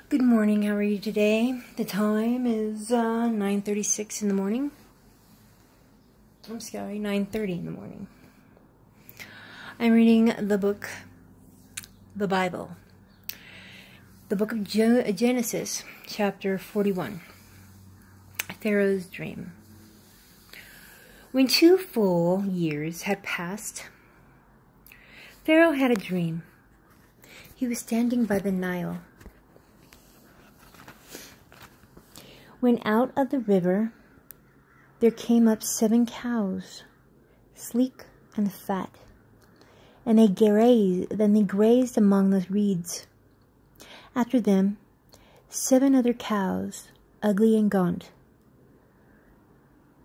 Good morning, how are you today? The time is 9:36 in the morning. I'm sorry, 9:30 in the morning. I'm reading the book, the Bible. The book of Genesis, chapter 41. Pharaoh's dream. When 2 full years had passed, Pharaoh had a dream. He was standing by the Nile, when out of the river there came up 7 cows, sleek and fat, and they grazed among the reeds. After them 7 other cows, ugly and gaunt,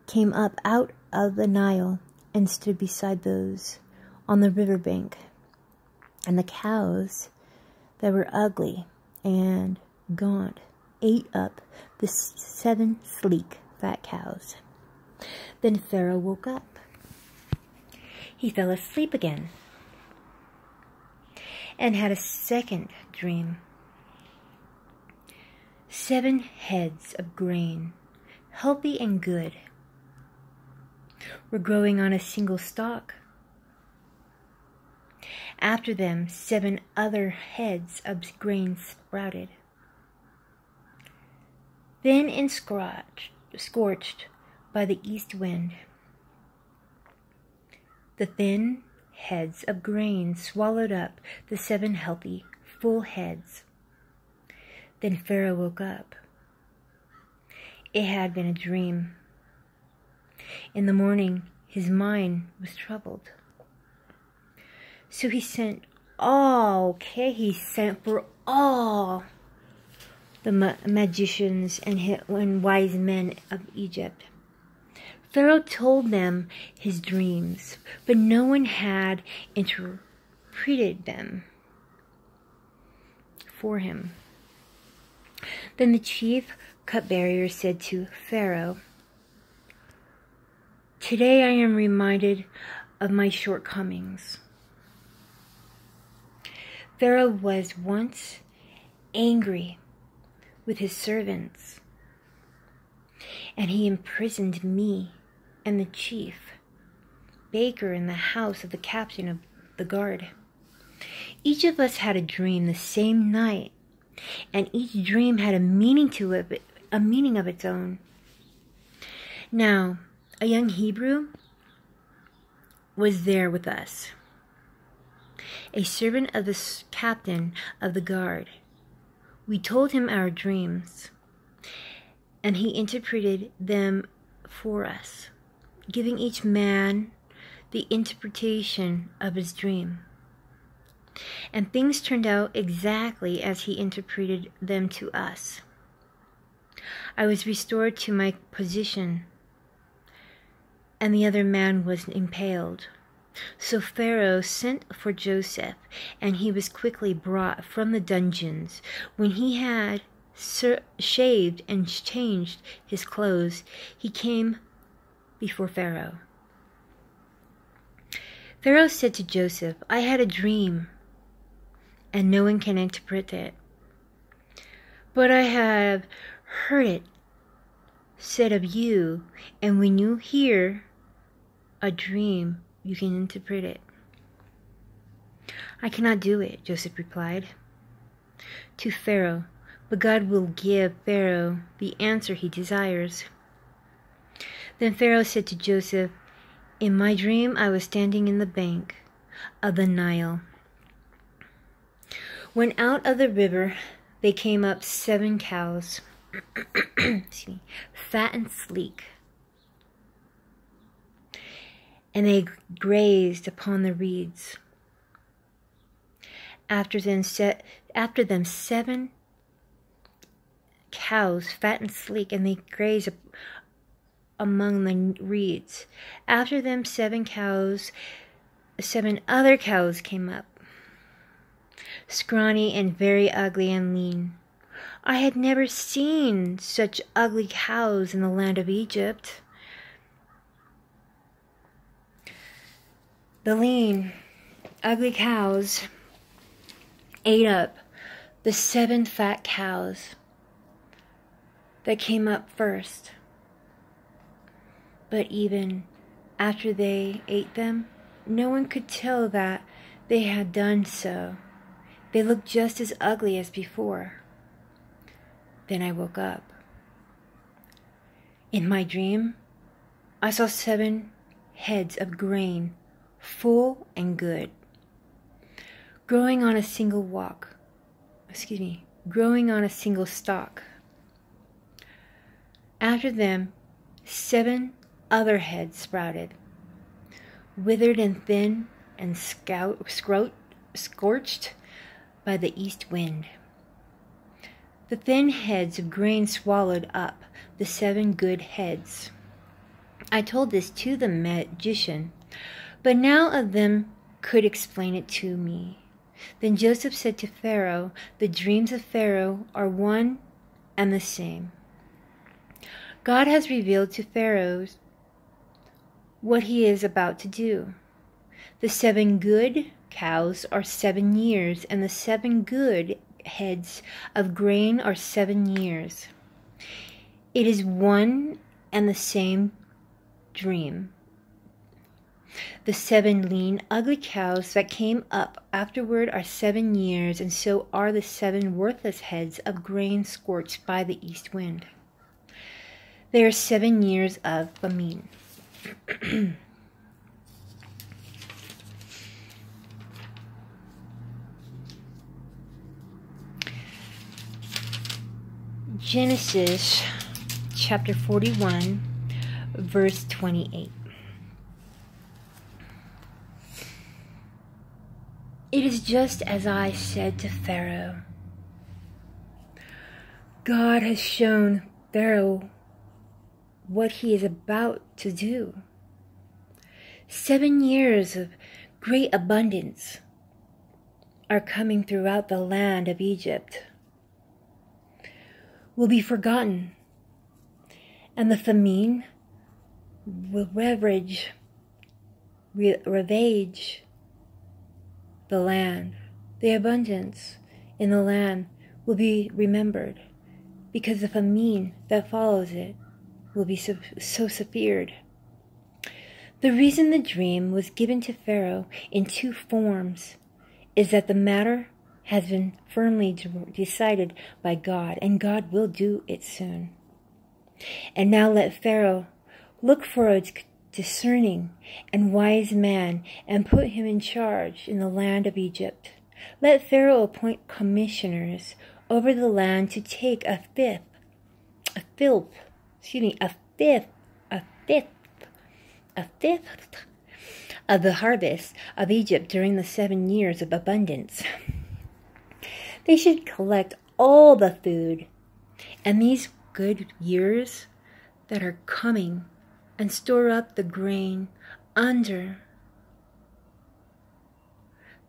came up out of the Nile and stood beside those on the river bank. And the cows that were ugly and gaunt ate up the 7 sleek, fat cows. Then Pharaoh woke up. He fell asleep again and had a second dream. 7 heads of grain, healthy and good, were growing on a single stalk. After them 7 other heads of grain sprouted. Thin and scorched by the east wind, the thin heads of grain swallowed up the 7 healthy, full heads. Then Pharaoh woke up. It had been a dream. In the morning, his mind was troubled. So he sent for all the magicians and wise men of Egypt. Pharaoh told them his dreams, but no one had interpreted them for him. Then the chief cupbearer said to Pharaoh, "Today I am reminded of my shortcomings." Pharaoh was once angry with his servants, and he imprisoned me and the chief baker in the house of the captain of the guard. Each of us had a dream the same night, and each dream had a meaning of its own. Now, a young Hebrew was there with us, a servant of the captain of the guard. We told him our dreams, and he interpreted them for us, giving each man the interpretation of his dream. And things turned out exactly as he interpreted them to us. I was restored to my position, and the other man was impaled. So Pharaoh sent for Joseph, and he was quickly brought from the dungeons. When he had shaved and changed his clothes, he came before Pharaoh. Pharaoh said to Joseph, "I had a dream, and no one can interpret it. But I have heard it said of you, and when you hear a dream, you can interpret it." "I cannot do it," Joseph replied to Pharaoh, "but God will give Pharaoh the answer he desires." Then Pharaoh said to Joseph, "In my dream I was standing in the bank of the Nile, when out of the river they came up 7 cows, fat and sleek, and they grazed upon the reeds. After them 7 cows, fat and sleek, and they grazed among the reeds. After them 7 other cows came up, scrawny and very ugly and lean. I had never seen such ugly cows in the land of Egypt. The lean, ugly cows ate up the 7 fat cows that came up first. But even after they ate them, no one could tell that they had done so. They looked just as ugly as before. Then I woke up. In my dream, I saw 7 heads of grain, full and good, growing on a single stalk. After them, 7 other heads sprouted, withered and thin and scorched by the east wind. The thin heads of grain swallowed up the 7 good heads. I told this to the magician, but none of them could explain it to me. Then Joseph said to Pharaoh, "The dreams of Pharaoh are one and the same. God has revealed to Pharaoh what he is about to do. The 7 good cows are 7 years, and the 7 good heads of grain are 7 years. It is one and the same dream. The 7 lean, ugly cows that came up afterward are 7 years, and so are the 7 worthless heads of grain scorched by the east wind. They are 7 years of famine." Genesis chapter 41, verse 28. It is just as I said to Pharaoh. God has shown Pharaoh what he is about to do. 7 years of great abundance are coming throughout the land of Egypt. Will be forgotten, and the famine will ravage the land. The abundance in the land will be remembered, because the famine that follows it will be so severe. The reason the dream was given to Pharaoh in 2 forms is that the matter has been firmly decided by God, and God will do it soon. And now let Pharaoh look for a discerning and wise man and put him in charge in the land of Egypt. Let Pharaoh appoint commissioners over the land to take a fifth of the harvest of Egypt during the 7 years of abundance. They should collect all the food and these good years that are coming and store up the grain under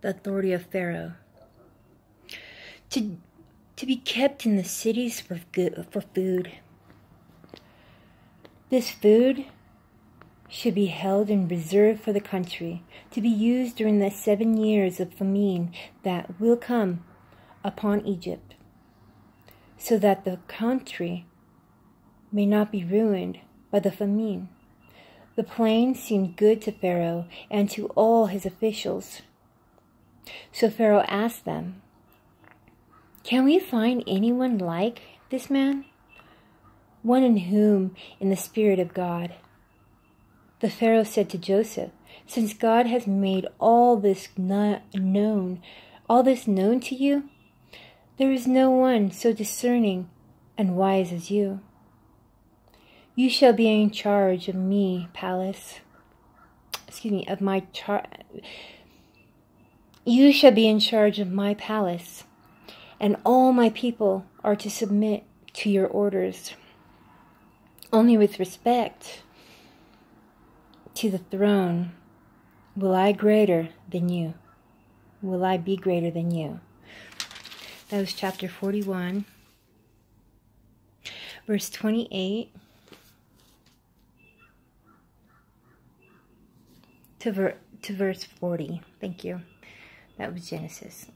the authority of Pharaoh, to be kept in the cities for food. This food should be held and reserved for the country, to be used during the 7 years of famine that will come upon Egypt, so that the country may not be ruined by the famine. The plan seemed good to Pharaoh and to all his officials. So Pharaoh asked them, "Can we find anyone like this man? One in whom in the Spirit of God?" The Pharaoh said to Joseph, "Since God has made all this known to you, there is no one so discerning and wise as you. You shall be in charge of my palace. You shall be in charge of my palace, and all my people are to submit to your orders. Only with respect to the throne will I be greater than you." That was chapter 41, verse 28 to verse 40. Thank you. That was Genesis.